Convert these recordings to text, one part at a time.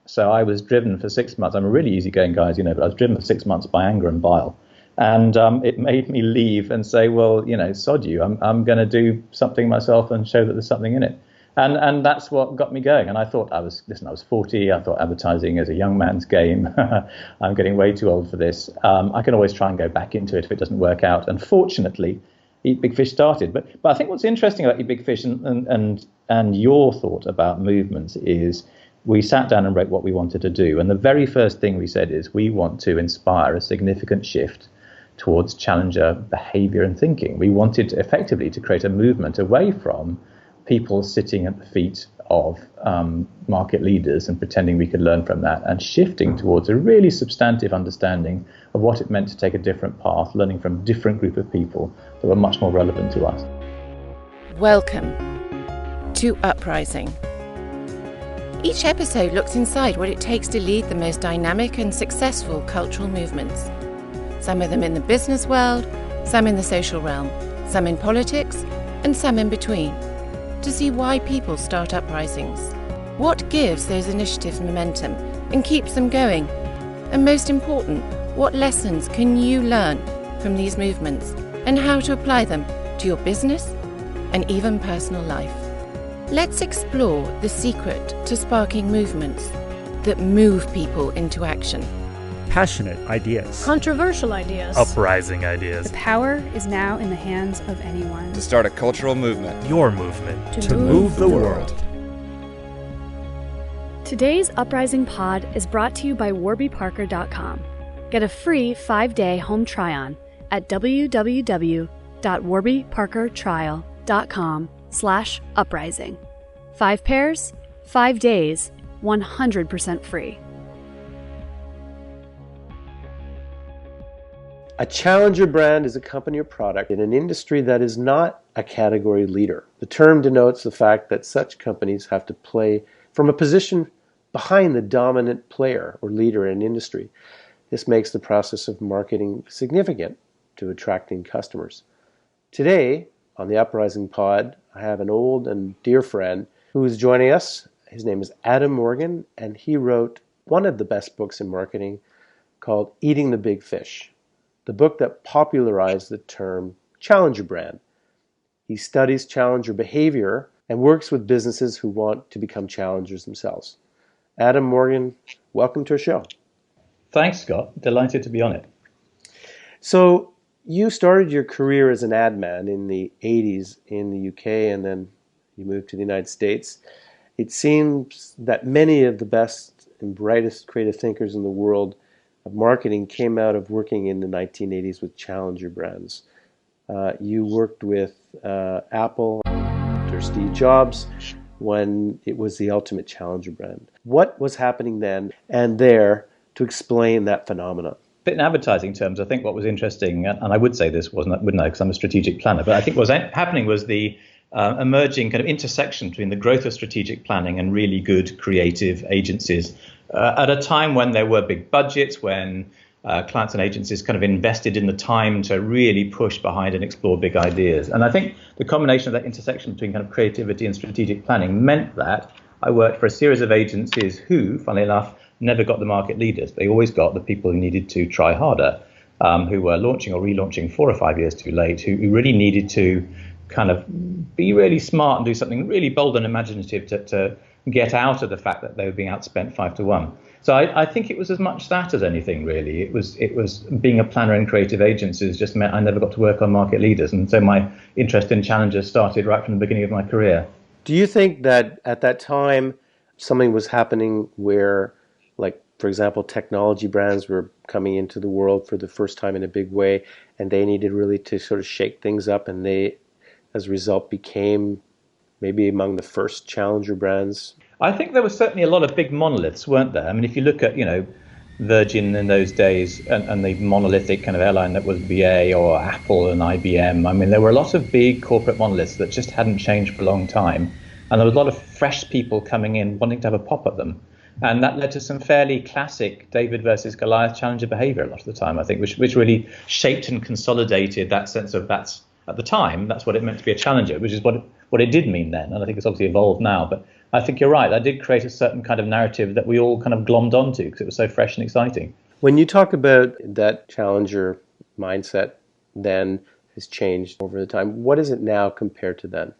So I was driven for 6 months. I'm a really easygoing guy, as you know, but I was driven for 6 months by anger and bile. And it made me leave and say, well, sod you. I'm going to do something myself and show that there's something in it. And that's what got me going. And I thought I was 40. I thought advertising is a young man's game. I'm getting way too old for this. I can always try and go back into it if it doesn't work out. And fortunately, Eat Big Fish started. But I think what's interesting about Eat Big Fish and your thought about movements is we sat down and wrote what we wanted to do. And the very first thing we said is we want to inspire a significant shift towards challenger behavior and thinking. We wanted effectively to create a movement away from people sitting at the feet of market leaders and pretending we could learn from that, and shifting towards a really substantive understanding of what it meant to take a different path, learning from a different group of people that were much more relevant to us. Welcome to Uprising. Each episode looks inside what it takes to lead the most dynamic and successful cultural movements. Some of them in the business world, some in the social realm, some in politics, and some in between, to see why people start uprisings. What gives those initiatives momentum and keeps them going? And most important, what lessons can you learn from these movements and how to apply them to your business and even personal life? Let's explore the secret to sparking movements that move people into action. Passionate ideas. Controversial ideas. Uprising ideas. The power is now in the hands of anyone. To start a cultural movement. Your movement. To move the world. Today's Uprising Pod is brought to you by warbyparker.com. Get a free 5-day home try-on at www.warbyparkertrial.com/uprising. 5 pairs, 5 days, 100% free. A challenger brand is a company or product in an industry that is not a category leader. The term denotes the fact that such companies have to play from a position behind the dominant player or leader in an industry. This makes the process of marketing significant to attracting customers. Today, on the Uprising Pod, I have an old and dear friend who is joining us. His name is Adam Morgan, and he wrote one of the best books in marketing called Eating the Big Fish, the book that popularized the term challenger brand. He studies challenger behavior and works with businesses who want to become challengers themselves. Adam Morgan, welcome to our show. Thanks, Scott. Delighted to be on it. So you started your career as an ad man in the 80s in the UK, and then you moved to the United States. It seems that many of the best and brightest creative thinkers in the world of marketing came out of working in the 1980s with challenger brands. You worked with Apple or Steve Jobs when it was the ultimate challenger brand. What was happening then and there to explain that phenomenon? In advertising terms, I think what was interesting, and I would say this wouldn't I, because I'm a strategic planner, but I think what was happening was the emerging kind of intersection between the growth of strategic planning and really good creative agencies at a time when there were big budgets, when clients and agencies kind of invested in the time to really push behind and explore big ideas. And I think the combination of that intersection between kind of creativity and strategic planning meant that I worked for a series of agencies who, funnily enough, never got the market leaders. They always got the people who needed to try harder, who were launching or relaunching 4 or 5 years too late, who really needed to kind of be really smart and do something really bold and imaginative to get out of the fact that they were being outspent 5-1. So I think it was as much that as anything, really. It was being a planner in creative agencies just meant I never got to work on market leaders. And so my interest in challengers started right from the beginning of my career. Do you think that at that time something was happening where, like, for example, technology brands were coming into the world for the first time in a big way, and they needed really to sort of shake things up, and they, as a result, became maybe among the first challenger brands? I think there was certainly a lot of big monoliths, weren't there? I mean, if you look at, Virgin in those days and the monolithic kind of airline that was BA, or Apple and IBM, I mean, there were a lot of big corporate monoliths that just hadn't changed for a long time. And there was a lot of fresh people coming in wanting to have a pop at them. And that led to some fairly classic David versus Goliath challenger behavior a lot of the time, I think, which really shaped and consolidated that sense of at the time, that's what it meant to be a challenger, which is what it did mean then. And I think it's obviously evolved now. But I think you're right. That did create a certain kind of narrative that we all kind of glommed onto because it was so fresh and exciting. When you talk about that challenger mindset then has changed over the time, what is it now compared to then?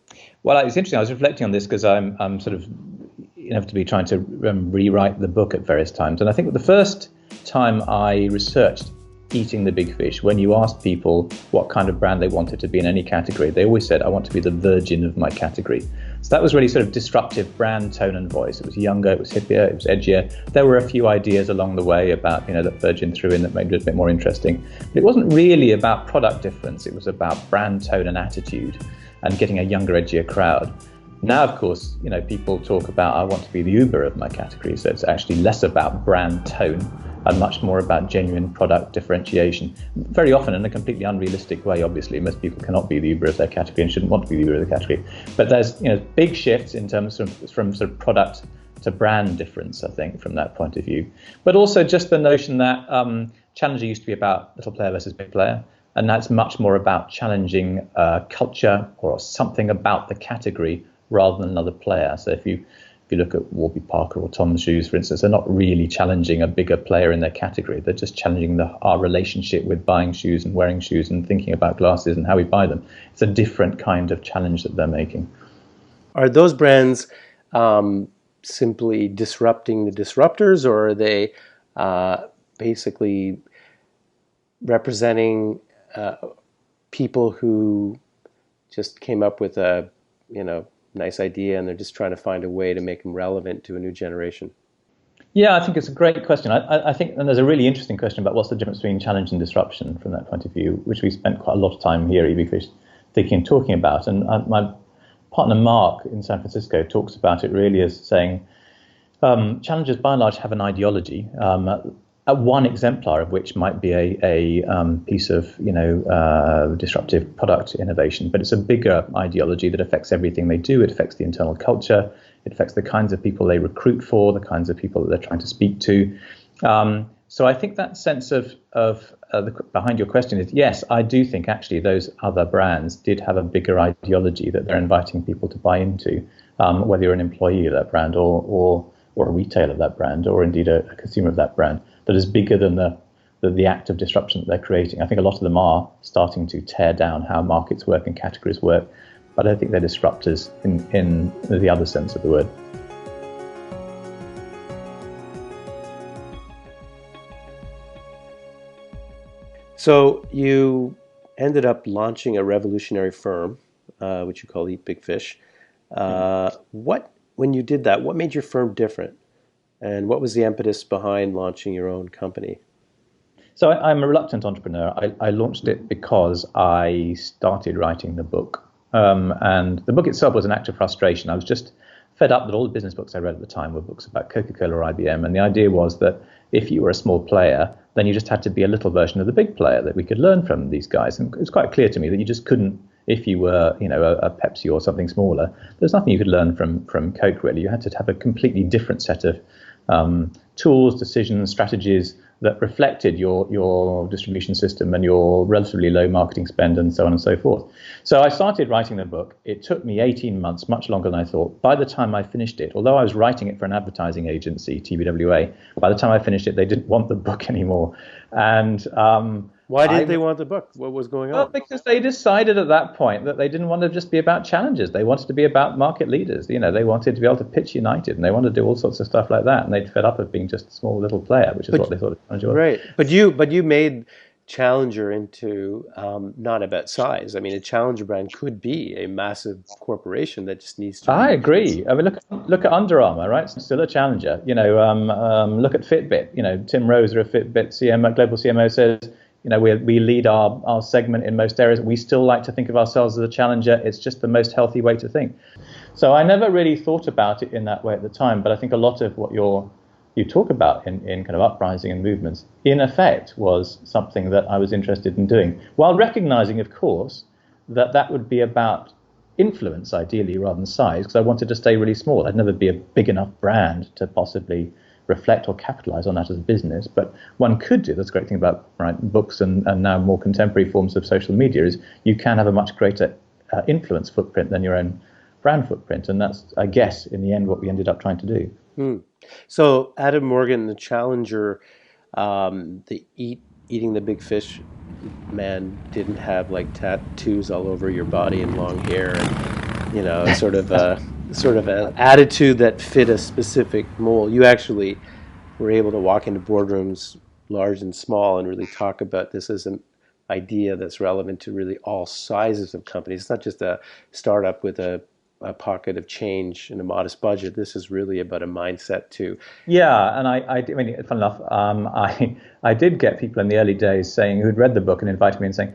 Well, it's interesting. I was reflecting on this because I'm sort of inevitably trying to rewrite the book at various times. And I think the first time I researched Eating the Big Fish, when you asked people what kind of brand they wanted to be in any category, they always said, I want to be the virgin of my category. So that was really sort of disruptive brand tone and voice. It was younger, it was hippier, it was edgier. There were a few ideas along the way about, that Virgin threw in that made it a bit more interesting. But it wasn't really about product difference. It was about brand tone and attitude and getting a younger, edgier crowd. Now, of course, people talk about, I want to be the Uber of my category. So it's actually less about brand tone and much more about genuine product differentiation. Very often in a completely unrealistic way, obviously. Most people cannot be the Uber of their category and shouldn't want to be the Uber of the category. But there's big shifts in terms of from sort of product to brand difference, I think, from that point of view. But also just the notion that Challenger used to be about little player versus big player. And that's much more about challenging culture or something about the category rather than another player. So if you look at Warby Parker or Tom's Shoes, for instance, they're not really challenging a bigger player in their category. They're just challenging our relationship with buying shoes and wearing shoes and thinking about glasses and how we buy them. It's a different kind of challenge that they're making. Are those brands simply disrupting the disruptors, or are they basically representing people who just came up with a, nice idea and they're just trying to find a way to make them relevant to a new generation? Yeah, I think it's a great question. I think, and there's a really interesting question about what's the difference between challenge and disruption from that point of view, which we spent quite a lot of time here at eatbigfish thinking and talking about. And my partner Mark in San Francisco talks about it really as saying challengers by and large have an ideology. One exemplar of which might be a piece of disruptive product innovation, but it's a bigger ideology that affects everything they do. It affects the internal culture. It affects the kinds of people they recruit for, the kinds of people that they're trying to speak to. So I think that sense of behind your question is, yes, I do think actually those other brands did have a bigger ideology that they're inviting people to buy into, whether you're an employee of that brand or a retailer of that brand, or indeed a consumer of that brand, that is bigger than the act of disruption that they're creating. I think a lot of them are starting to tear down how markets work and categories work, but I don't think they're disruptors in the other sense of the word. So you ended up launching a revolutionary firm, which you call eatbigfish. When you did that, what made your firm different? And what was the impetus behind launching your own company? So I'm a reluctant entrepreneur. I launched it because I started writing the book. And the book itself was an act of frustration. I was just fed up that all the business books I read at the time were books about Coca-Cola or IBM. And the idea was that if you were a small player, then you just had to be a little version of the big player, that we could learn from these guys. And it was quite clear to me that you just couldn't, if you were, a Pepsi or something smaller, there's nothing you could learn from Coke, really. You had to have a completely different set of tools, decisions, strategies that reflected your distribution system and your relatively low marketing spend and so on and so forth. So I started writing the book. It took me 18 months, much longer than I thought. By the time I finished it, although I was writing it for an advertising agency, TBWA, by the time I finished it, they didn't want the book anymore. And why didn't they want the book? What was going on? Well, because they decided at that point that they didn't want to just be about challengers. They wanted to be about market leaders. They wanted to be able to pitch United, and they wanted to do all sorts of stuff like that. And they'd fed up of being just a small little player, which is what they thought a challenger was. Right. But you made Challenger into not about size. I mean, a Challenger brand could be a massive corporation that just needs to. I agree. I mean, look at Under Armour, right? It's still a challenger. Look at Fitbit. Tim Rose, a Fitbit global CMO, says, we lead our segment in most areas. We still like to think of ourselves as a challenger. It's just the most healthy way to think. So I never really thought about it in that way at the time, but I think a lot of what you talk about in kind of uprising and movements, in effect, was something that I was interested in doing, while recognizing, of course, that would be about influence, ideally, rather than size, because I wanted to stay really small. I'd never be a big enough brand to possibly reflect or capitalize on that as a business, but one could do. That's the great thing about books and now more contemporary forms of social media is you can have a much greater influence footprint than your own brand footprint. And that's, I guess, in the end, what we ended up trying to do. So Adam Morgan, the challenger, eating the big fish man didn't have like tattoos all over your body and long hair and sort of an attitude that fit a specific mold. You actually were able to walk into boardrooms large and small and really talk about this as an idea that's relevant to really all sizes of companies. It's not just a startup with a pocket of change and a modest budget. This is really about a mindset too. Yeah, and I mean, fun enough, I did get people in the early days saying, who'd read the book and invited me and saying,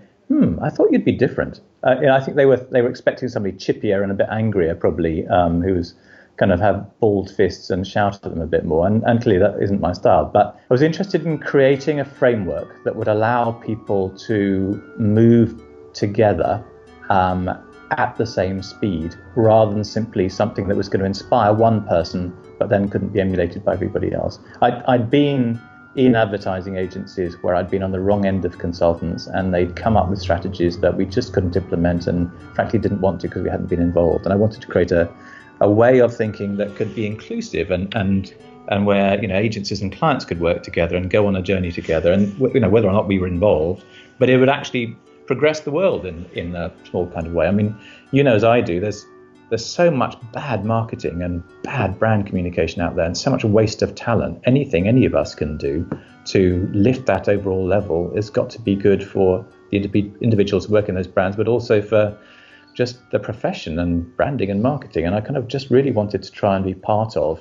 I thought you'd be different. I think they were expecting somebody chippier and a bit angrier, probably, who was kind of have balled fists and shout at them a bit more. And clearly that isn't my style. But I was interested in creating a framework that would allow people to move together at the same speed, rather than simply something that was going to inspire one person but then couldn't be emulated by everybody else. I'd been in advertising agencies where I'd been on the wrong end of consultants, and they'd come up with strategies that we just couldn't implement and frankly didn't want to because we hadn't been involved. And I wanted to create a way of thinking that could be inclusive and where agencies and clients could work together and go on a journey together, and whether or not we were involved, but it would actually progress the world in a small kind of way. I mean, as I do, there's so much bad marketing and bad brand communication out there, and so much waste of talent. Anything any of us can do to lift that overall level has got to be good for the individuals who work in those brands, but also for just the profession and branding and marketing. And I kind of just really wanted to try and be part of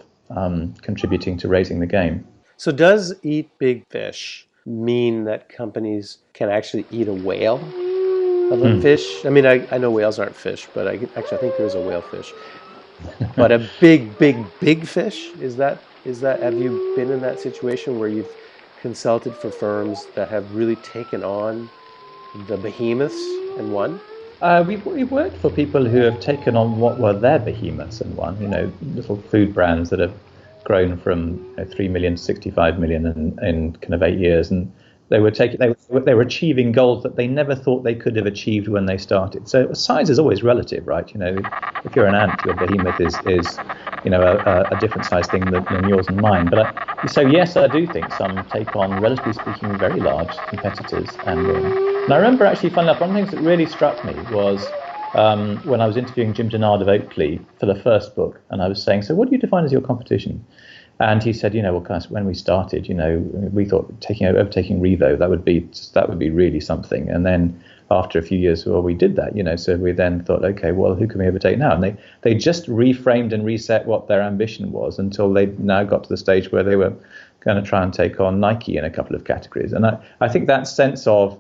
contributing to raising the game. So does eat big fish mean that companies can actually eat a whale of a fish? I mean, I know whales aren't fish, but I think there is a whale fish. But a big fish, is that have you been in that situation where you've consulted for firms that have really taken on the behemoths and won? We've worked for people who have taken on what were their behemoths and won. Little food brands that have grown from 3 million to 65 million in kind of 8 years, and they were achieving goals that they never thought they could have achieved when they started. So size is always relative, right? If you're an ant, your behemoth is a different size thing than yours and mine. But so yes, I do think some take on, relatively speaking, very large competitors and win. And I remember actually, funnily enough, one of the things that really struck me was when I was interviewing Jim Denard of Oakley for the first book, and I was saying, so what do you define as your competition? And he said, well, guys, when we started, we thought overtaking Revo, that would be really something. And then after a few years, well, we did that, so we then thought, okay, well, who can we overtake now? And they just reframed and reset what their ambition was until they now got to the stage where they were going to try and take on Nike in a couple of categories. And I think that sense of,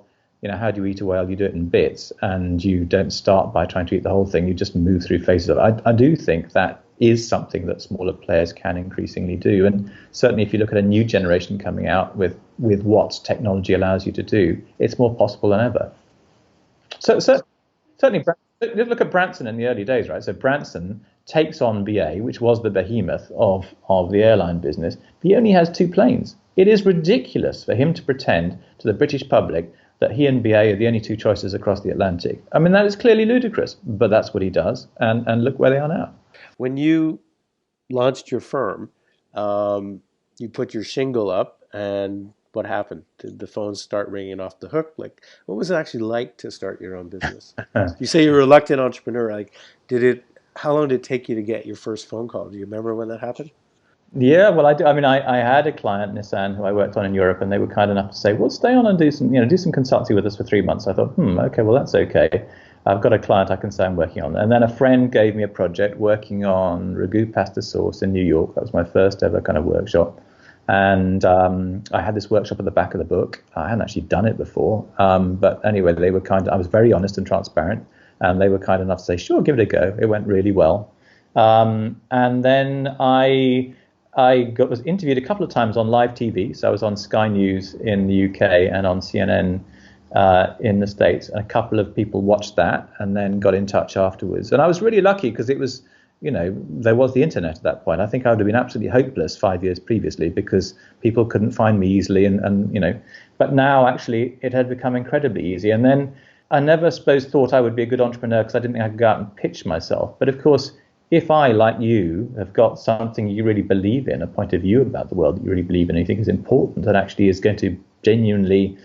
how do you eat a whale? You do it in bits, and you don't start by trying to eat the whole thing. You just move through phases of it. I do think that is something that smaller players can increasingly do. And certainly if you look at a new generation coming out with what technology allows you to do, it's more possible than ever. So certainly, look at Branson in the early days, right? So Branson takes on BA, which was the behemoth of the airline business. He only has 2 planes. It is ridiculous for him to pretend to the British public that he and BA are the only 2 choices across the Atlantic. I mean, that is clearly ludicrous, but that's what he does. And look where they are now. When you launched your firm, you put your shingle up, and what happened? Did the phones start ringing off the hook? Like, what was it actually like to start your own business? You say you're a reluctant entrepreneur. Like, how long did it take you to get your first phone call? Do you remember when that happened? Yeah, well, I do. I mean, I had a client, Nissan, who I worked on in Europe, and they were kind enough to say, well, stay on and do some consultancy with us for 3 months. I thought, okay, well, that's okay. I've got a client I can say I'm working on. And then a friend gave me a project working on ragu pasta sauce in New York. That was my first ever kind of workshop. And I had this workshop at the back of the book. I hadn't actually done it before. But anyway, I was very honest and transparent. And they were kind enough to say, sure, give it a go. It went really well. And then I was interviewed a couple of times on live TV. So I was on Sky News in the UK and on CNN in the States. And a couple of people watched that and then got in touch afterwards. And I was really lucky because it was, there was the internet at that point. I think I would have been absolutely hopeless 5 years previously because people couldn't find me easily. And but now actually it had become incredibly easy. And then I never suppose thought I would be a good entrepreneur because I didn't think I could go out and pitch myself. But of course, if I, like you, have got something you really believe in, a point of view about the world that you really believe in, and you think is important and actually is going to genuinely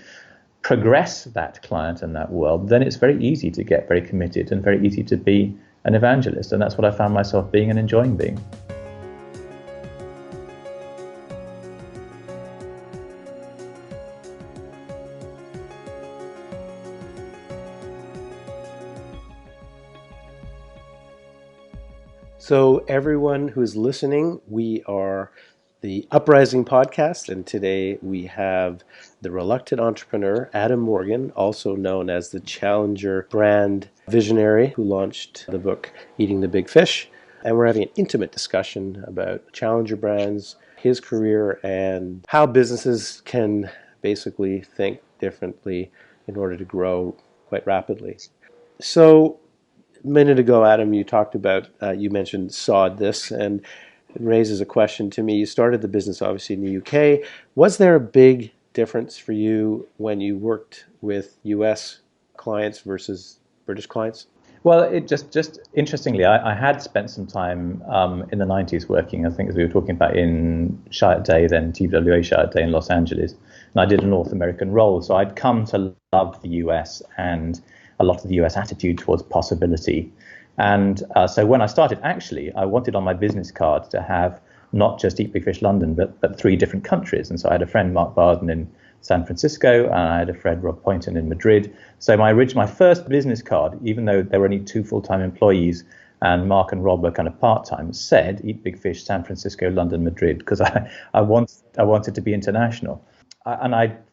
progress that client and that world, then it's very easy to get very committed and very easy to be an evangelist. And that's what I found myself being and enjoying being. So everyone who's listening, we are the Uprising podcast, and today we have the reluctant entrepreneur, Adam Morgan, also known as the Challenger brand visionary, who launched the book, Eating the Big Fish. And we're having an intimate discussion about Challenger brands, his career, and how businesses can basically think differently in order to grow quite rapidly. So a minute ago, Adam, you talked about, you mentioned Sod This, and it raises a question to me. You started the business obviously in the UK. Was there a big difference for you when you worked with US clients versus British clients? Well, it just interestingly, I had spent some time in the 90s working, I think as we were talking about, in Shire Day, then TWA Shire Day in Los Angeles. And I did a North American role. So I'd come to love the US and a lot of the US attitude towards possibility. And so when I started, actually, I wanted on my business card to have not just Eat Big Fish London, but 3 different countries. And so I had a friend, Mark Barden, in San Francisco, and I had a friend, Rob Poynton, in Madrid. So my first business card, even though there were only 2 full-time employees and Mark and Rob were kind of part-time, said Eat Big Fish, San Francisco, London, Madrid, because I wanted to be international.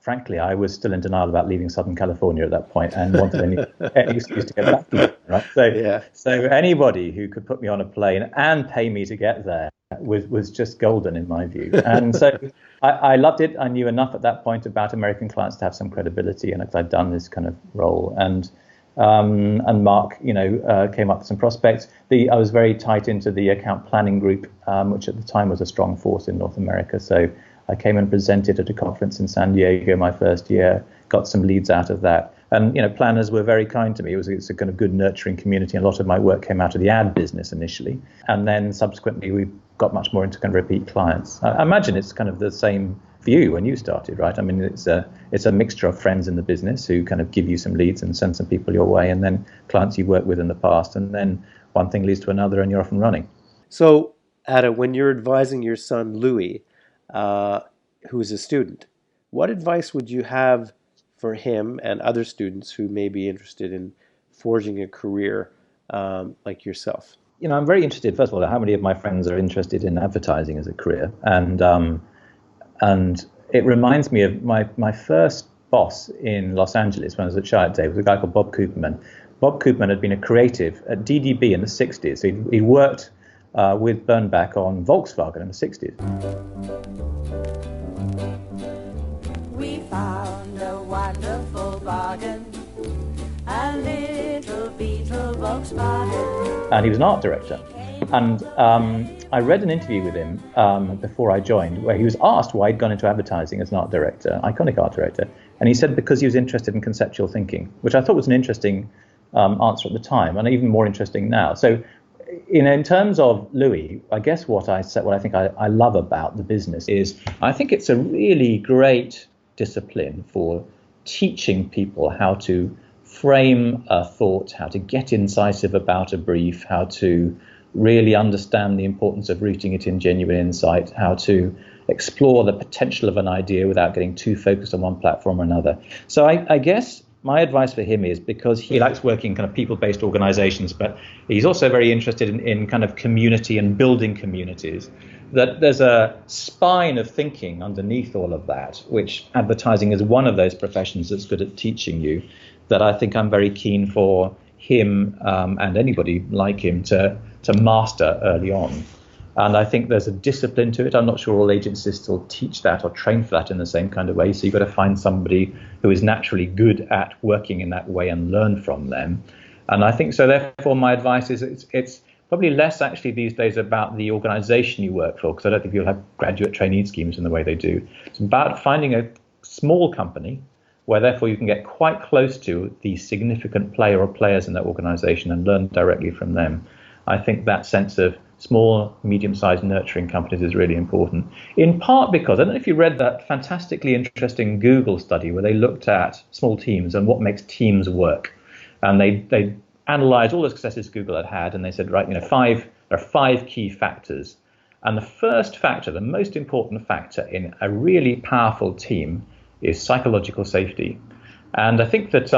Frankly, I was still in denial about leaving Southern California at that point and wanted any excuse to get back to it, right? So anybody who could put me on a plane and pay me to get there was just golden in my view. And so I loved it. I knew enough at that point about American clients to have some credibility, and I'd done this kind of role. And Mark, came up with some prospects. I was very tight into the account planning group, which at the time was a strong force in North America. So I came and presented at a conference in San Diego my first year, got some leads out of that. And, planners were very kind to me. It's a kind of good nurturing community. A lot of my work came out of the ad business initially. And then subsequently, we got much more into kind of repeat clients. I imagine it's kind of the same for you when you started, right? I mean, it's a mixture of friends in the business who kind of give you some leads and send some people your way, and then clients you've worked with in the past. And then one thing leads to another and you're off and running. So, Ada, when you're advising your son, Louis, who is a student, what advice would you have for him and other students who may be interested in forging a career like yourself? I'm very interested, first of all, how many of my friends are interested in advertising as a career. And it reminds me of my first boss in Los Angeles when I was at Shire Day was a guy called Bob Cooperman. Bob Cooperman had been a creative at DDB in the 60s. So he worked with Bernbach on Volkswagen in the 60s. We found a wonderful bargain, a little beetle Volkswagen. And he was an art director. And I read an interview with him before I joined, where he was asked why he'd gone into advertising as an art director, iconic art director. And he said because he was interested in conceptual thinking, which I thought was an interesting answer at the time, and even more interesting now. So, in terms of Louis, I guess what I think I love about the business is I think it's a really great discipline for teaching people how to frame a thought, how to get incisive about a brief, how to really understand the importance of rooting it in genuine insight, how to explore the potential of an idea without getting too focused on one platform or another. So I guess my advice for him is, because he likes working in kind of people-based organizations, but he's also very interested in kind of community and building communities, that there's a spine of thinking underneath all of that, which advertising is one of those professions that's good at teaching you, that I think I'm very keen for him and anybody like him to master early on. And I think there's a discipline to it. I'm not sure all agencies still teach that or train for that in the same kind of way. So you've got to find somebody who is naturally good at working in that way and learn from them. And I think so, therefore, my advice is it's probably less actually these days about the organization you work for, because I don't think you'll have graduate trainee schemes in the way they do. It's about finding a small company where therefore you can get quite close to the significant player or players in that organization and learn directly from them. I think that sense of small, medium-sized nurturing companies is really important, in part because, I don't know if you read that fantastically interesting Google study where they looked at small teams and what makes teams work. And they analyzed all the successes Google had had, and they said, right, there are 5 key factors. And the first factor, the most important factor in a really powerful team is psychological safety. And I think that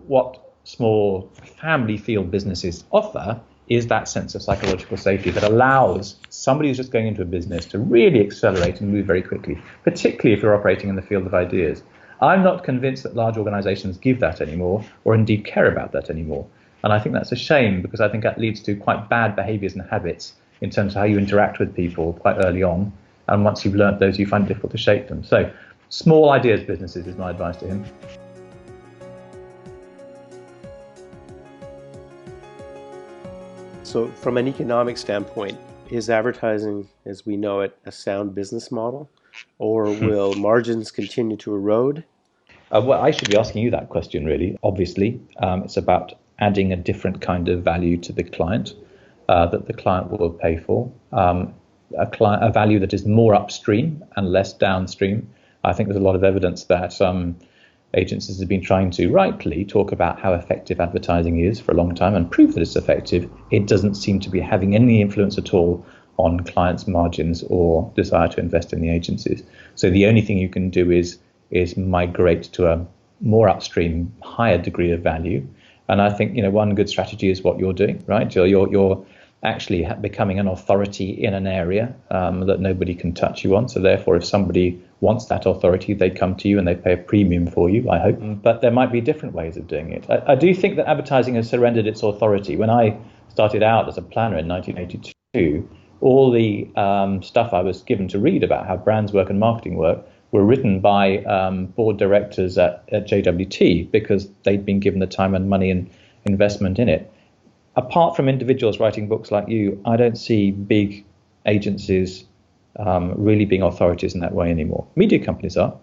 what small family field businesses offer is that sense of psychological safety that allows somebody who's just going into a business to really accelerate and move very quickly, particularly if you're operating in the field of ideas. I'm not convinced that large organizations give that anymore, or indeed care about that anymore. And I think that's a shame, because I think that leads to quite bad behaviors and habits in terms of how you interact with people quite early on. And once you've learnt those, you find it difficult to shake them. So small ideas businesses is my advice to him. So from an economic standpoint, is advertising as we know it a sound business model, or will margins continue to erode? Well, I should be asking you that question, really. Obviously, it's about adding a different kind of value to the client that the client will pay for, a value that is more upstream and less downstream. I think there's a lot of evidence that agencies have been trying to rightly talk about how effective advertising is for a long time and prove that it's effective. It doesn't seem to be having any influence at all on clients' margins or desire to invest in the agencies. So the only thing you can do is migrate to a more upstream, higher degree of value. And I think, one good strategy is what you're doing, right? You're actually becoming an authority in an area that nobody can touch you on. So therefore, if somebody wants that authority, they come to you and they pay a premium for you, I hope. But there might be different ways of doing it. I do think that advertising has surrendered its authority. When I started out as a planner in 1982, all the stuff I was given to read about how brands work and marketing work were written by board directors at JWT, because they'd been given the time and money and investment in it. Apart from individuals writing books like you, I don't see big agencies really being authorities in that way anymore. Media companies are,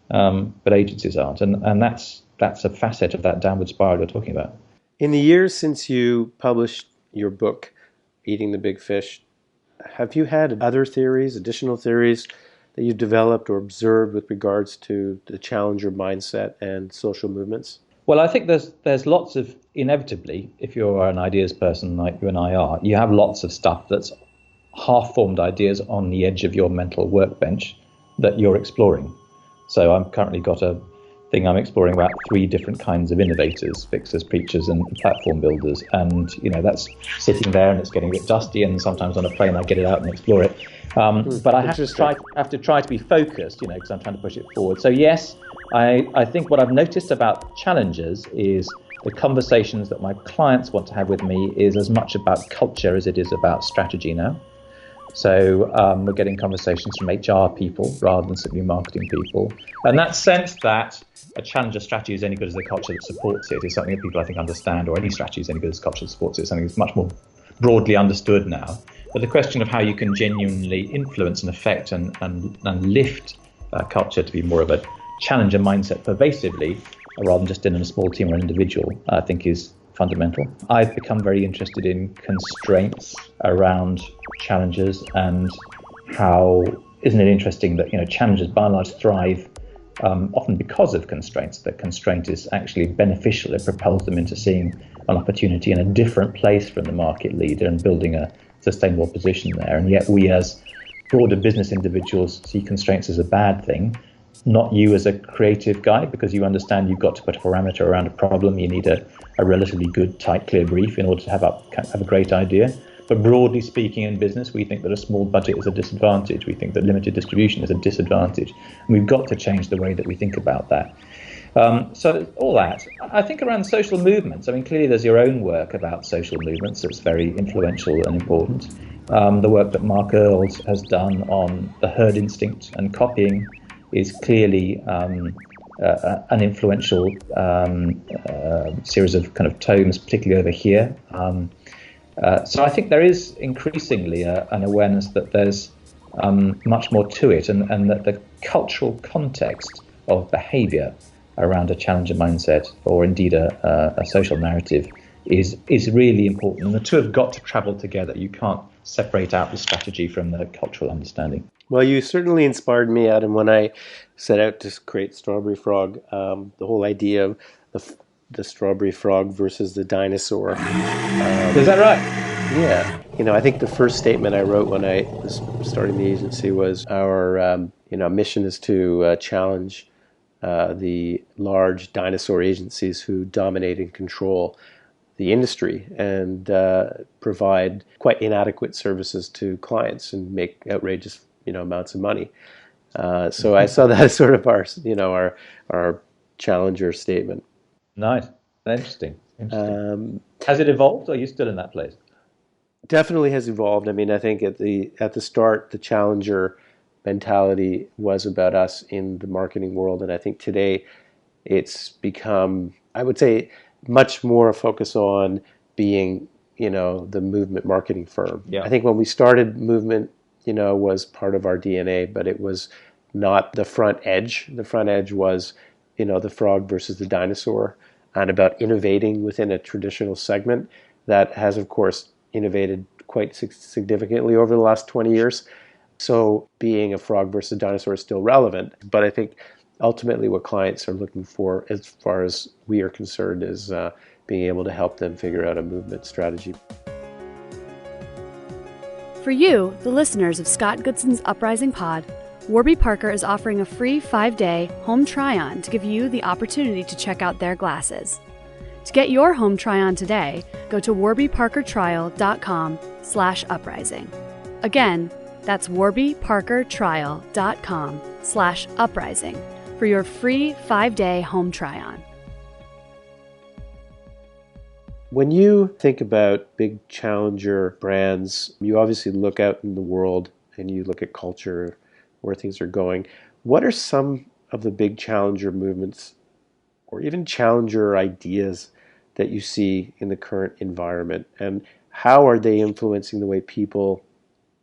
but agencies aren't. And that's a facet of that downward spiral you're talking about. In the years since you published your book, Eating the Big Fish, have you had other theories, additional theories that you've developed or observed with regards to the challenger mindset and social movements? Well, I think there's lots of, inevitably, if you're an ideas person like you and I are, you have lots of stuff that's half-formed ideas on the edge of your mental workbench that you're exploring. So I've currently got a thing I'm exploring about 3 different kinds of innovators: fixers, preachers, and platform builders. And, that's sitting there and it's getting a bit dusty, and sometimes on a plane I get it out and explore it. But I have to try to be focused, because I'm trying to push it forward. So yes, I think what I've noticed about challengers is the conversations that my clients want to have with me is as much about culture as it is about strategy now. So we're getting conversations from HR people rather than simply marketing people. And that sense that a challenger strategy is any good as the culture that supports it is something that people, I think, understand, or any strategy is any good as culture that supports it, is something that's much more broadly understood now. But the question of how you can genuinely influence and affect and lift culture to be more of a challenger mindset pervasively, rather than just in a small team or an individual, I think is fundamental. I've become very interested in constraints around challenges, and how, isn't it interesting that challenges by and large thrive often because of constraints. That constraint is actually beneficial. It propels them into seeing an opportunity in a different place from the market leader and building a sustainable position there. And yet we as broader business individuals see constraints as a bad thing. Not you as a creative guy, because you understand you've got to put a parameter around a problem. You need a relatively good, tight, clear brief in order to have a great idea. But broadly speaking, in business, we think that a small budget is a disadvantage. We think that limited distribution is a disadvantage. And we've got to change the way that we think about that. So all that. I think around social movements, clearly there's your own work about social movements that's very influential and important. The work that Mark Earls has done on the herd instinct and copying is clearly an influential series of kind of tomes, particularly over here. So I think there is increasingly an awareness that there's much more to it, and that the cultural context of behaviour around a challenger mindset, or indeed a social narrative, is really important. And the two have got to travel together. You can't separate out the strategy from the cultural understanding. Well, you certainly inspired me, Adam, when I set out to create Strawberry Frog. The whole idea of the strawberry frog versus the dinosaur. Is that right? Yeah. I think the first statement I wrote when I was starting the agency was our mission is to challenge the large dinosaur agencies who dominate and control the industry and provide quite inadequate services to clients and make outrageous amounts of money. So I saw that as sort of our challenger statement. Nice. Interesting. Has it evolved, or are you still in that place? Definitely has evolved. I mean, I think at the start, the challenger mentality was about us in the marketing world, and I think today it's become, I would say, much more a focus on being, the movement marketing firm. Yeah. I think when we started movement, was part of our DNA, but it was not the front edge. The front edge was, the frog versus the dinosaur, and about innovating within a traditional segment that has, of course, innovated quite significantly over the last 20 years. So being a frog versus dinosaur is still relevant, but I think ultimately what clients are looking for, as far as we are concerned, is being able to help them figure out a movement strategy. For you, the listeners of Scott Goodson's Uprising Pod, Warby Parker is offering a free 5-day home try-on to give you the opportunity to check out their glasses. To get your home try-on today, go to warbyparkertrial.com/uprising. Again, that's warbyparkertrial.com/uprising for your free 5-day home try-on. When you think about big challenger brands, you obviously look out in the world and you look at culture, where things are going. What are some of the big challenger movements or even challenger ideas that you see in the current environment, and how are they influencing the way people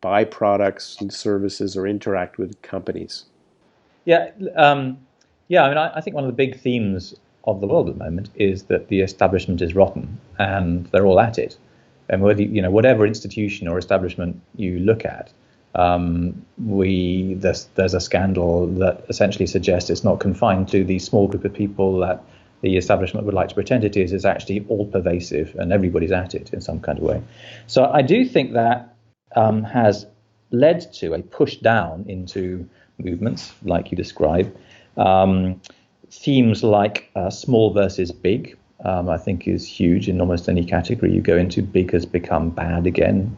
buy products and services or interact with companies? Yeah, I mean, I think one of the big themes of the world at the moment is that the establishment is rotten, and they're all at it. And whatever institution or establishment you look at, there's a scandal that essentially suggests it's not confined to the small group of people that the establishment would like to pretend it is. It's actually all pervasive, and everybody's at it in some kind of way. So I do think that has led to a push down into movements like you describe. Themes like small versus big, I think, is huge in almost any category you go into. Big has become bad again.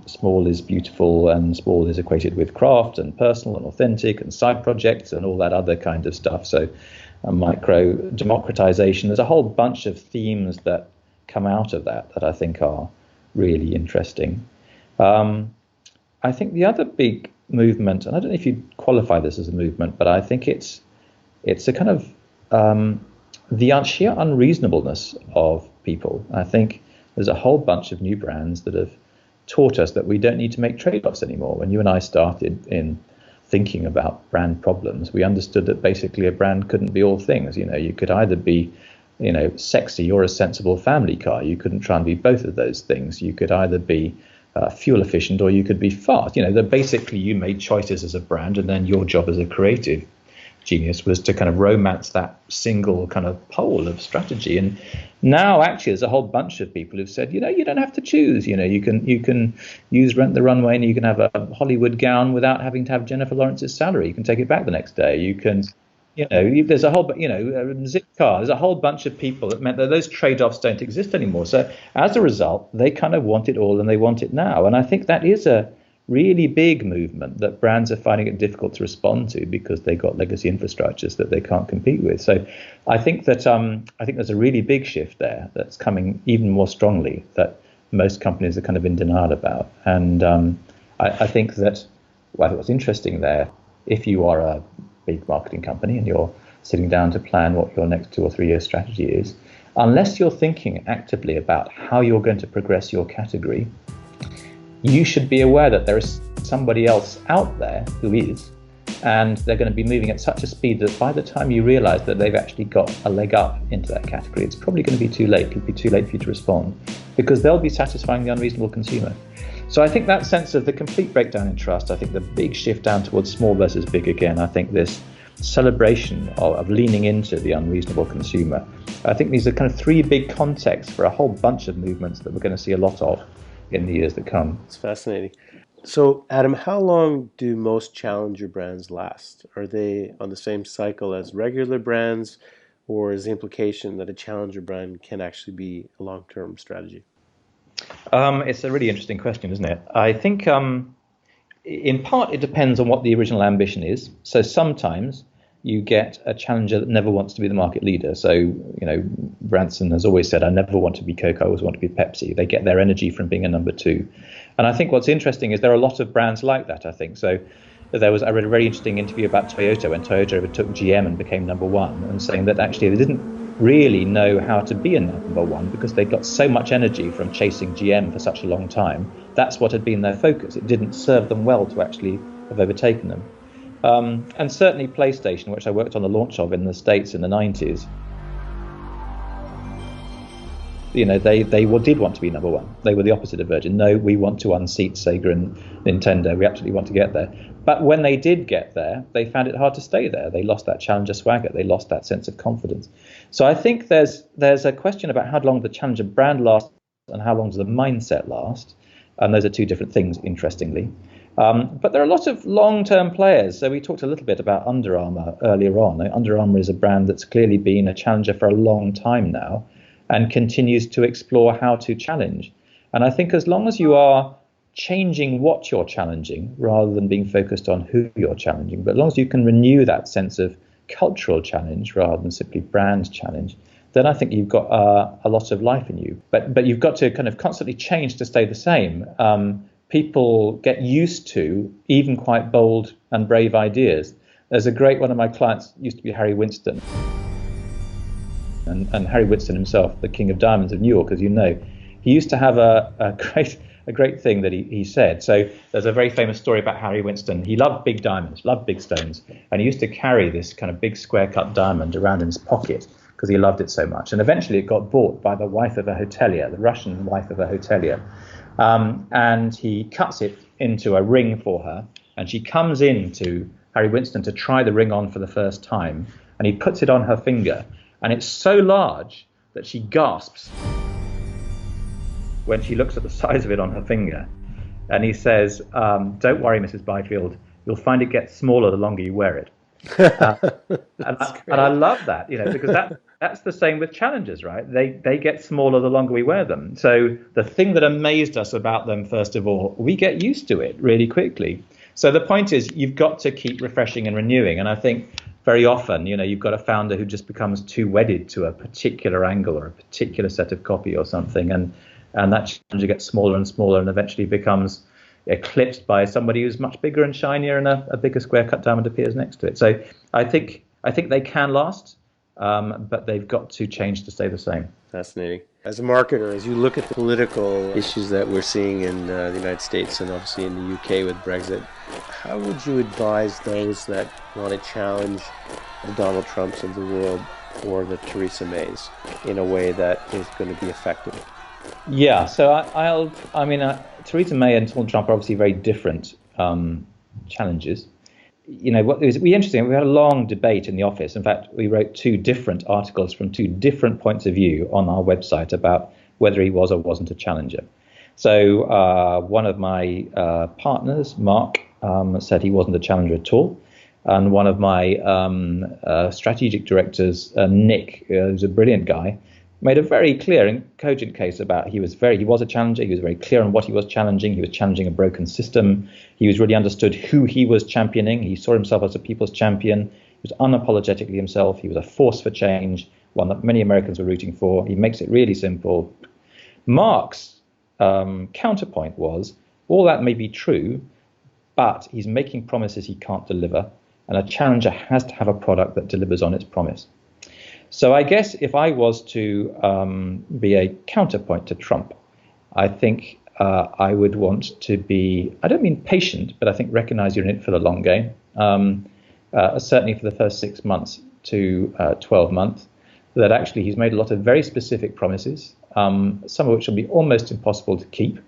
Small is beautiful, and small is equated with craft and personal and authentic and side projects and all that other kind of stuff. So micro democratization, there's a whole bunch of themes that come out of that I think are really interesting. I think the other big movement, and I don't know if you'd qualify this as a movement, but I think it's a kind of the sheer unreasonableness of people. I think there's a whole bunch of new brands that have taught us that we don't need to make trade-offs anymore. When you and I started in thinking about brand problems, we understood that basically a brand couldn't be all things. You could either be, sexy or a sensible family car. You couldn't try and be both of those things. You could either be fuel efficient or you could be fast. That basically you made choices as a brand, and then your job as a creative genius was to kind of romance that single kind of pole of strategy. And now actually there's a whole bunch of people who've said, you don't have to choose. You can use Rent the Runway, and you can have a Hollywood gown without having to have Jennifer Lawrence's salary. You can take it back the next day. You can, there's a whole, zip car. There's a whole bunch of people that meant that those trade-offs don't exist anymore. So as a result, they kind of want it all, and they want it now. And I think that is a really big movement that brands are finding it difficult to respond to because they've got legacy infrastructures that they can't compete with. So I think that there's a really big shift there that's coming even more strongly that most companies are kind of in denial about. And I think that what's interesting there, if you are a big marketing company and you're sitting down to plan what your next 2 or 3 year strategy is, unless you're thinking actively about how you're going to progress your category, you should be aware that there is somebody else out there who is, And they're going to be moving at such a speed that by the time you realize that they've actually got a leg up into that category, it's probably going to be too late. It'll be too late for you to respond, because they'll be satisfying the unreasonable consumer. So I think that sense of the complete breakdown in trust, I think the big shift down towards small versus big again, I think this celebration of leaning into the unreasonable consumer, I think these are kind of three big contexts for a whole bunch of movements that we're going to see a lot of in the years that come. It's fascinating. So, Adam, how long do most challenger brands last? Are they on the same cycle as regular brands, or is the implication that a challenger brand can actually be a long-term strategy? It's a really interesting question, isn't it? I think in part it depends on what the original ambition is. So sometimes you get a challenger that never wants to be the market leader. So, Branson has always said, I never want to be Coke, I always want to be Pepsi. They get their energy from being a number two. And I think what's interesting is there are a lot of brands like that, I think. So I read a very interesting interview about Toyota when Toyota overtook GM and became number one, and saying that actually they didn't really know how to be a number one because they got so much energy from chasing GM for such a long time. That's what had been their focus. It didn't serve them well to actually have overtaken them. And certainly PlayStation, which I worked on the launch of in the States in the 90s, they did want to be number one. They were the opposite of Virgin. No, we want to unseat Sega and Nintendo. We absolutely want to get there. But when they did get there, they found it hard to stay there. They lost that challenger swagger. They lost that sense of confidence. So I think there's a question about how long the challenger brand lasts and how long does the mindset last. And those are two different things, interestingly. But there are a lot of long-term players. So we talked a little bit about Under Armour earlier on. Under Armour is a brand that's clearly been a challenger for a long time now and continues to explore how to challenge. And I think as long as you are changing what you're challenging rather than being focused on who you're challenging, but as long as you can renew that sense of cultural challenge rather than simply brand challenge, then I think you've got a lot of life in you. But you've got to kind of constantly change to stay the same. People get used to even quite bold and brave ideas. There's a great one of my clients used to be Harry Winston. And Harry Winston himself, the king of diamonds of New York, as you know, he used to have a great thing that he said. So there's a very famous story about Harry Winston. He loved big diamonds, loved big stones, and he used to carry this kind of big square-cut diamond around in his pocket because he loved it so much. And eventually it got bought by the wife of a hotelier, the Russian wife of a hotelier. And he cuts it into a ring for her, and she comes in to Harry Winston to try the ring on for the first time, and he puts it on her finger, and it's so large that she gasps when she looks at the size of it on her finger. And he says, don't worry, Mrs. Byfield, you'll find it gets smaller the longer you wear it. And I love that, because that's the same with challengers, right? They get smaller the longer we wear them. So the thing that amazed us about them, first of all, we get used to it really quickly. So the point is, you've got to keep refreshing and renewing. And I think very often, you've got a founder who just becomes too wedded to a particular angle or a particular set of copy or something. And that challenger gets smaller and smaller and eventually becomes eclipsed by somebody who's much bigger and shinier, and a bigger square-cut diamond appears next to it. So I think they can last, but they've got to change to stay the same. Fascinating. As a marketer, as you look at the political issues that we're seeing in the United States and obviously in the UK with Brexit, how would you advise those that want to challenge the Donald Trumps of the world or the Theresa Mays in a way that is going to be effective? Yeah, so Theresa May and Donald Trump are obviously very different challenges. What was interesting, we had a long debate in the office. In fact, we wrote two different articles from two different points of view on our website about whether he was or wasn't a challenger. So one of my partners, Mark, said he wasn't a challenger at all. And one of my strategic directors, Nick, who's a brilliant guy, made a very clear and cogent case about he was a challenger. He was very clear on what he was challenging. He was challenging a broken system. He was really understood who he was championing. He saw himself as a people's champion. He was unapologetically himself. He was a force for change, one that many Americans were rooting for. He makes it really simple. Mark's counterpoint was, all that may be true, but he's making promises he can't deliver, and a challenger has to have a product that delivers on its promise. So I guess if I was to be a counterpoint to Trump, I think I would want to be, I don't mean patient, but I think recognize you're in it for the long game. certainly for the first 6 months to 12 months, that actually he's made a lot of very specific promises, some of which will be almost impossible to keep.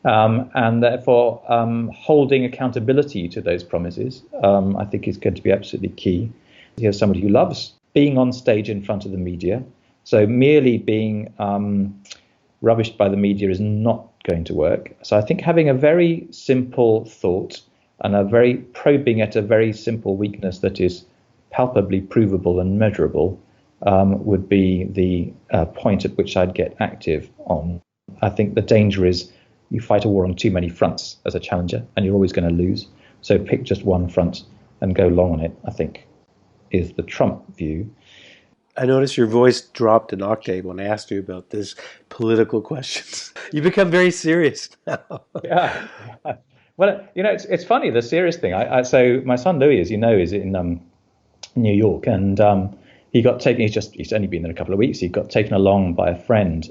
And therefore, holding accountability to those promises, I think, is going to be absolutely key. Here's somebody who loves being on stage in front of the media. So merely being rubbished by the media is not going to work. So I think having a very simple thought and a very probing at a very simple weakness that is palpably provable and measurable would be the point at which I'd get active on. I think the danger is you fight a war on too many fronts as a challenger, and you're always going to lose. So pick just one front and go long on it, I think, is the Trump view. I noticed your voice dropped an octave when I asked you about this political questions. You become very serious now. Yeah. Well, it's funny, the serious thing. So my son Louis, as you know, is in New York, and he got taken. He's only been there a couple of weeks. He got taken along by a friend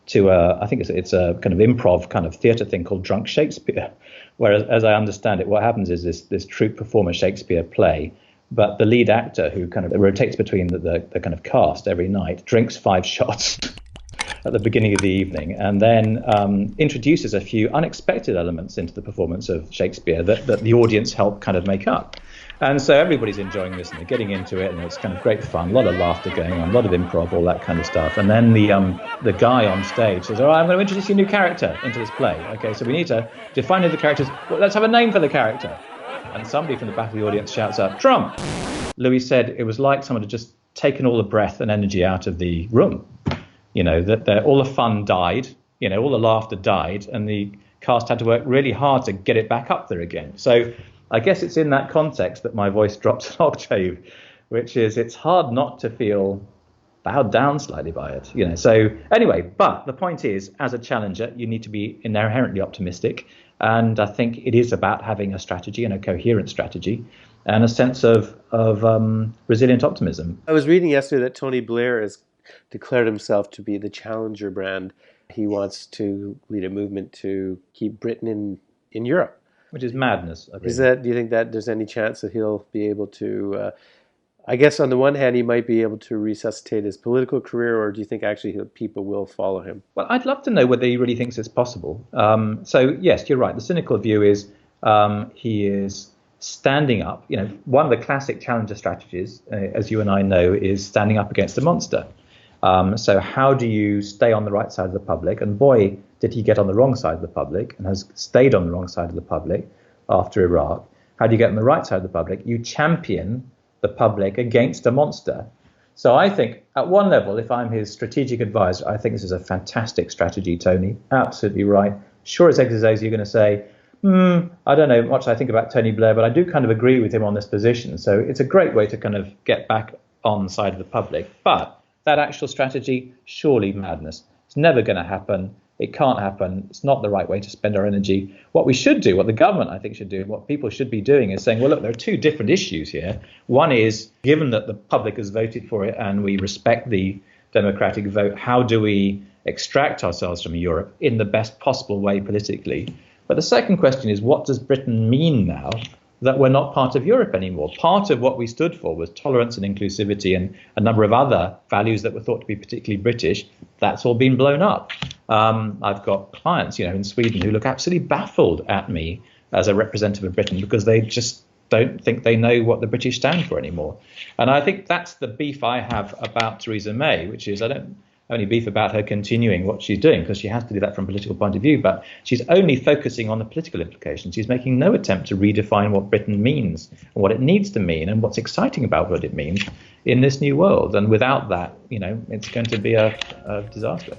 to I think it's a kind of improv kind of theatre thing called Drunk Shakespeare, where, as I understand it, what happens is this troupe perform a Shakespeare play, but the lead actor, who kind of rotates between the kind of cast every night, drinks 5 shots at the beginning of the evening, and then introduces a few unexpected elements into the performance of Shakespeare that the audience help kind of make up. And so everybody's enjoying this, and they're getting into it, and it's kind of great fun, a lot of laughter going on, a lot of improv, all that kind of stuff. And then the guy on stage says, all right, I'm going to introduce you a new character into this play. Okay, so we need to define who the character is. Well, let's have a name for the character. And somebody from the back of the audience shouts out, Trump. Louis said it was like someone had just taken all the breath and energy out of the room. That all the fun died, all the laughter died, and the cast had to work really hard to get it back up there again. So I guess it's in that context that my voice drops an octave, which is it's hard not to feel bowed down slightly by it. So anyway, but the point is, as a challenger, you need to be inherently optimistic. And I think it is about having a strategy and a coherent strategy and a sense of resilient optimism. I was reading yesterday that Tony Blair has declared himself to be the challenger brand. He wants to lead a movement to keep Britain in Europe. Which is madness. Do you think that there's any chance that he'll be able to, I guess on the one hand, he might be able to resuscitate his political career, or do you think actually people will follow him? Well, I'd love to know whether he really thinks it's possible. So yes, you're right. The cynical view is he is standing up. One of the classic challenger strategies, as you and I know, is standing up against a monster. So how do you stay on the right side of the public? And boy, did he get on the wrong side of the public and has stayed on the wrong side of the public after Iraq. How do you get on the right side of the public? You champion the public against a monster. So I think at one level, if I'm his strategic advisor, I think this is a fantastic strategy, Tony. Absolutely right. Sure as eggs is you're going to say, I don't know much I think about Tony Blair, but I do kind of agree with him on this position. So it's a great way to kind of get back on the side of the public. But that actual strategy, surely madness. It's never going to happen. It can't happen. It's not the right way to spend our energy. What we should do, what the government I think should do, what people should be doing is saying, well, look, there are two different issues here. One is, given that the public has voted for it and we respect the democratic vote, how do we extract ourselves from Europe in the best possible way politically? But the second question is, what does Britain mean now that we're not part of Europe anymore? Part of what we stood for was tolerance and inclusivity and a number of other values that were thought to be particularly British. That's all been blown up. I've got clients, in Sweden who look absolutely baffled at me as a representative of Britain because they just don't think they know what the British stand for anymore. And I think that's the beef I have about Theresa May, which is I don't only beef about her continuing what she's doing, because she has to do that from a political point of view, but she's only focusing on the political implications. She's making no attempt to redefine what Britain means and what it needs to mean and what's exciting about what it means in this new world. And without that, it's going to be a disaster.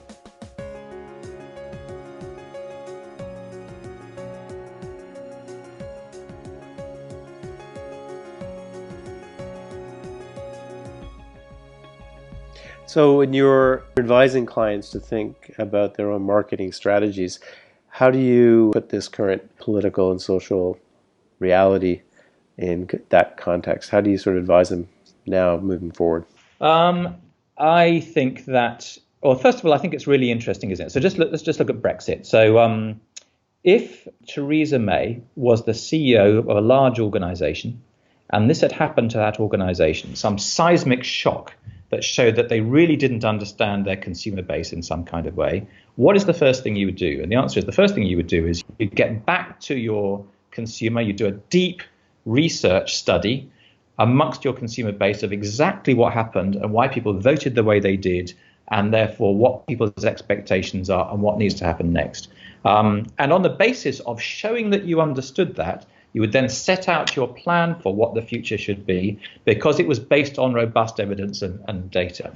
So when you're advising clients to think about their own marketing strategies, how do you put this current political and social reality in that context? How do you sort of advise them now moving forward? I think that, well, first of all, I think it's really interesting, isn't it? So let's just look at Brexit. So if Theresa May was the CEO of a large organization and this had happened to that organization, some seismic shock that showed that they really didn't understand their consumer base in some kind of way, what is the first thing you would do? And the answer is the first thing you would do is you'd get back to your consumer, you do a deep research study amongst your consumer base of exactly what happened and why people voted the way they did, and therefore what people's expectations are and what needs to happen next. And on the basis of showing that you understood that, you would then set out your plan for what the future should be, because it was based on robust evidence and data.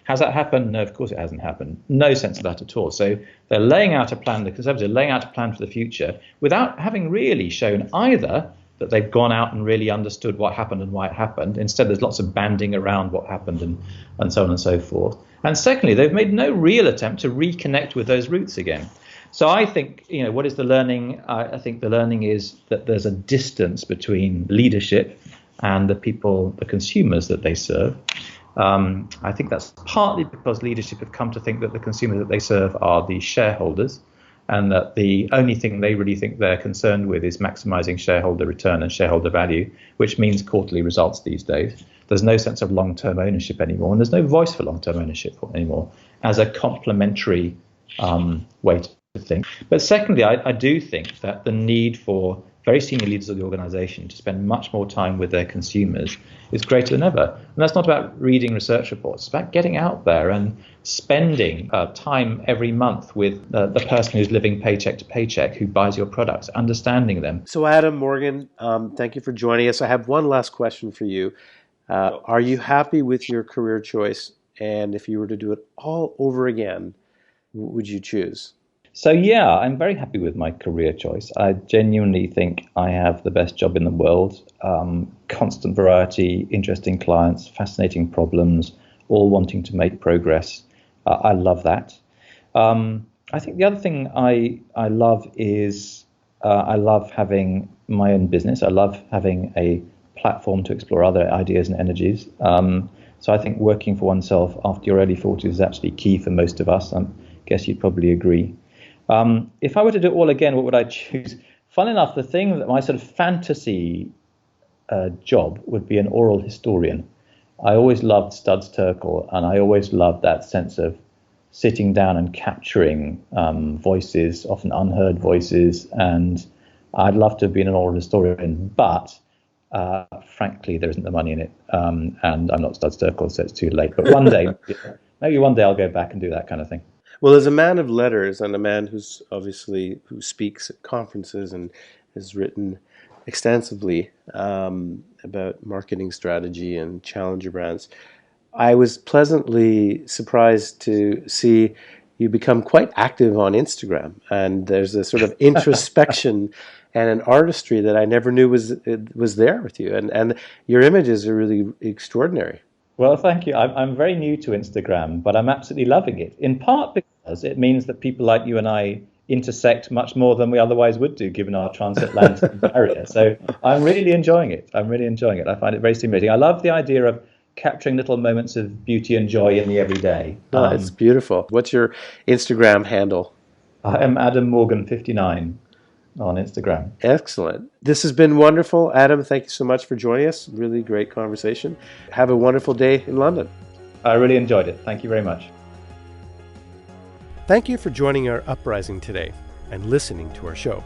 Has that happened? No, of course it hasn't happened. No sense of that at all. So they're laying out a plan, the Conservatives are laying out a plan for the future without having really shown either that they've gone out and really understood what happened and why it happened. Instead, there's lots of banding around what happened and so on and so forth. And secondly, they've made no real attempt to reconnect with those roots again. So I think, what is the learning? I think the learning is that there's a distance between leadership and the people, the consumers that they serve. I think that's partly because leadership have come to think that the consumers that they serve are the shareholders, and that the only thing they really think they're concerned with is maximizing shareholder return and shareholder value, which means quarterly results these days. There's no sense of long-term ownership anymore, and there's no voice for long-term ownership anymore as a complementary way to think. But secondly, I do think that the need for very senior leaders of the organization to spend much more time with their consumers is greater than ever. And that's not about reading research reports. It's about getting out there and spending time every month with the person who's living paycheck to paycheck, who buys your products, understanding them. So Adam, Morgan, thank you for joining us. I have one last question for you. Are you happy with your career choice? And if you were to do it all over again, what would you choose? So, yeah, I'm very happy with my career choice. I genuinely think I have the best job in the world. Constant variety, interesting clients, fascinating problems, all wanting to make progress. I love that. I think the other thing I love is I love having my own business. I love having a platform to explore other ideas and energies. So I think working for oneself after your early 40s is actually key for most of us. I guess you'd probably agree. If I were to do it all again, what would I choose? Fun enough, the thing that my sort of fantasy job would be an oral historian. I always loved Studs Terkel, and I always loved that sense of sitting down and capturing voices, often unheard voices. And I'd love to have been an oral historian, but frankly, there isn't the money in it. And I'm not Studs Terkel, so it's too late. But one day, maybe one day I'll go back and do that kind of thing. Well, as a man of letters and a man who speaks at conferences and has written extensively about marketing strategy and challenger brands, I was pleasantly surprised to see you become quite active on Instagram. And there's a sort of introspection and an artistry that I never knew was there with you. And your images are really extraordinary. Well, thank you. I'm very new to Instagram, but I'm absolutely loving it, in part because it means that people like you and I intersect much more than we otherwise would do, given our transatlantic barrier. So I'm really enjoying it. I find it very stimulating. I love the idea of capturing little moments of beauty and joy in the everyday. It's beautiful. What's your Instagram handle? I am Adam Morgan 59 on Instagram. Excellent. This has been wonderful. Adam, thank you so much for joining us. Really great conversation. Have a wonderful day in London. I really enjoyed it. Thank you very much. Thank you for joining our Uprising today and listening to our show.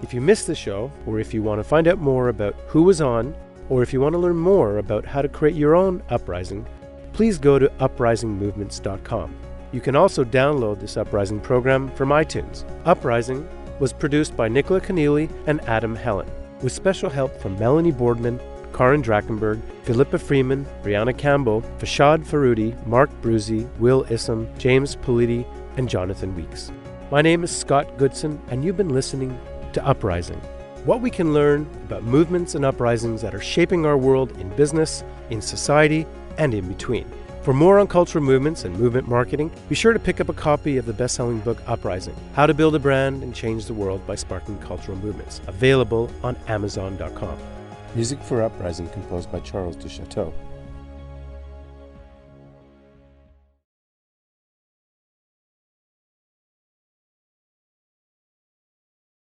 If you missed the show, or if you want to find out more about who was on, or if you want to learn more about how to create your own Uprising, please go to uprisingmovements.com. You can also download this Uprising program from iTunes. Uprising was produced by Nicola Keneally and Adam Helen, with special help from Melanie Boardman, Karin Drachenberg, Philippa Freeman, Brianna Campbell, Fashad Faroudi, Mark Bruzy, Will Issam, James Politi, and Jonathan Weeks. My name is Scott Goodson, and you've been listening to Uprising. What we can learn about movements and uprisings that are shaping our world in business, in society, and in between. For more on cultural movements and movement marketing, be sure to pick up a copy of the best-selling book Uprising, How to Build a Brand and Change the World by Sparking Cultural Movements, available on Amazon.com. Music for Uprising composed by Charles Duchateau.